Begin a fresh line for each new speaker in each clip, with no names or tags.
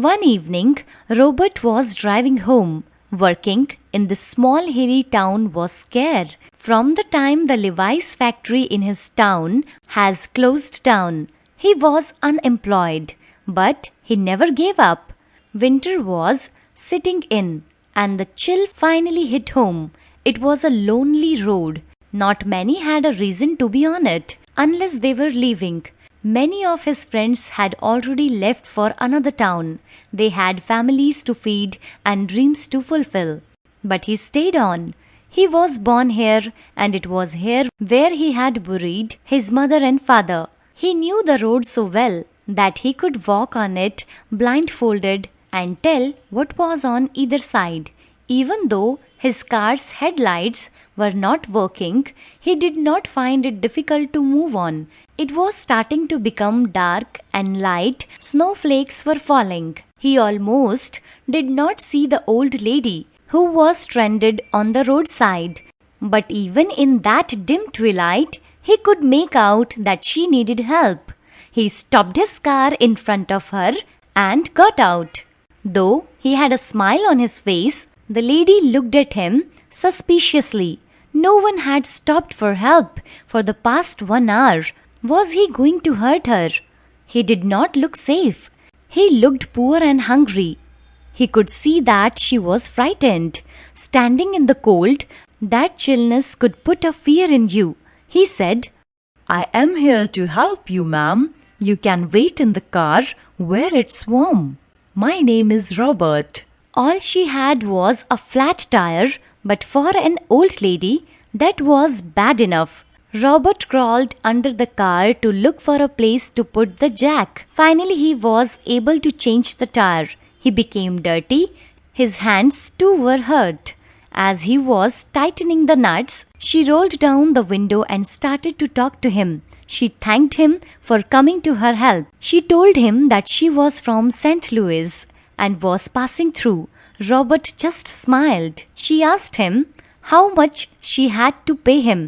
One evening, Robert was driving home. Working in the small hilly town was scarce. From the time the Levi's factory in his town has closed down, he was unemployed. But he never gave up. Winter was sitting in, and the chill finally hit home. It was a lonely road. Not many had a reason to be on it, unless they were leaving. Many of his friends had already left for another town. They had families to feed and dreams to fulfill. But he stayed on. He was born here, and it was here where he had buried his mother and father. He knew the road so well that he could walk on it blindfolded and tell what was on either side. Even though his car's headlights were not working, he did not find it difficult to move on. It was starting to become dark and light snowflakes were falling. He almost did not see the old lady who was stranded on the roadside. But even in that dim twilight, he could make out that she needed help. He stopped his car in front of her and got out. Though he had a smile on his face, the lady looked at him suspiciously. No one had stopped for help for the past 1 hour. Was he going to hurt her? He did not look safe. He looked poor and hungry. He could see that she was frightened. Standing in the cold, that chillness could put a fear in you. He said, "I am here to help you, ma'am. You can wait in the car where it's warm. My name is Robert." All she had was a flat tire, but for an old lady, that was bad enough. Robert crawled under the car to look for a place to put the jack. Finally, he was able to change the tire. He became dirty. His hands too were hurt. As he was tightening the nuts, she rolled down the window and started to talk to him. She thanked him for coming to her help. She told him that she was from St. Louis and was passing through. Robert just smiled. She asked him how much she had to pay him.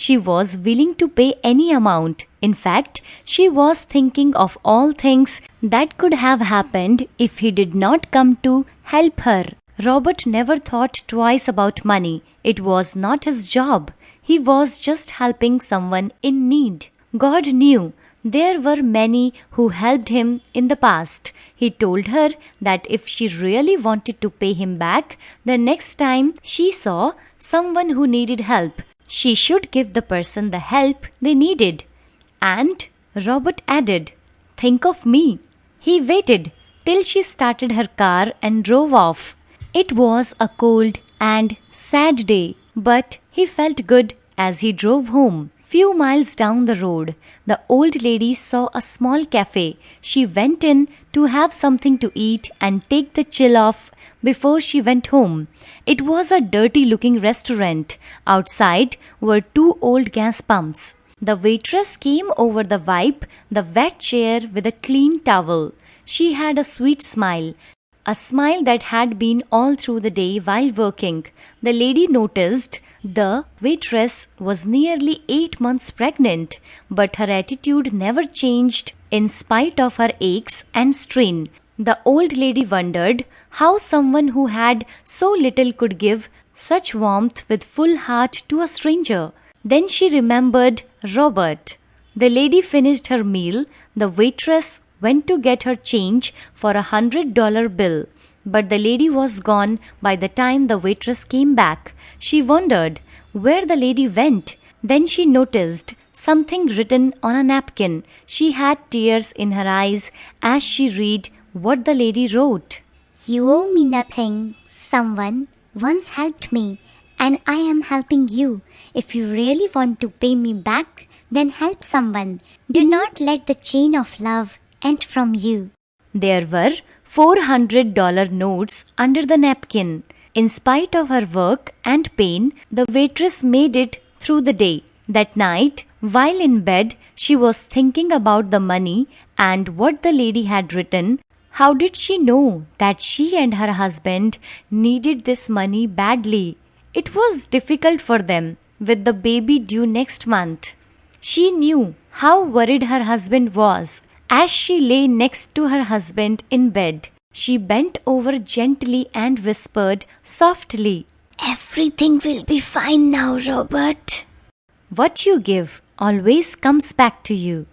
She was willing to pay any amount. In fact, she was thinking of all things that could have happened if he did not come to help her. Robert never thought twice about money. It was not his job. He was just helping someone in need. God knew there were many who helped him in the past. He told her that if she really wanted to pay him back, the next time she saw someone who needed help, she should give the person the help they needed. And Robert added, "Think of me." He waited till she started her car and drove off. It was a cold and sad day, but he felt good as he drove home. Few miles down the road, the old lady saw a small cafe. She went in to have something to eat and take the chill off before she went home. It was a dirty-looking restaurant. Outside were 2 old gas pumps. The waitress came over the wipe the wet chair with a clean towel. She had a sweet smile. A smile that had been all through the day while working. The lady noticed the waitress was nearly 8 months pregnant, but her attitude never changed in spite of her aches and strain. The old lady wondered how someone who had so little could give such warmth with full heart to a stranger. Then she remembered Robert. The lady finished her meal. The waitress went to get her change for $100 bill. But the lady was gone by the time the waitress came back. She wondered where the lady went. Then she noticed something written on a napkin. She had tears in her eyes as she read what the lady wrote.
"You owe me nothing. Someone once helped me, and I am helping you. If you really want to pay me back, then help someone. Do not let the chain of love end from you."
There were $400 notes under the napkin. In spite of her work and pain, the waitress made it through the day. That night, while in bed, she was thinking about the money and what the lady had written. How did she know that she and her husband needed this money badly? It was difficult for them with the baby due next month. She knew how worried her husband was. As she lay next to her husband in bed, She bent over gently and whispered softly,
Everything will be fine now, Robert.
What you give always comes back to you.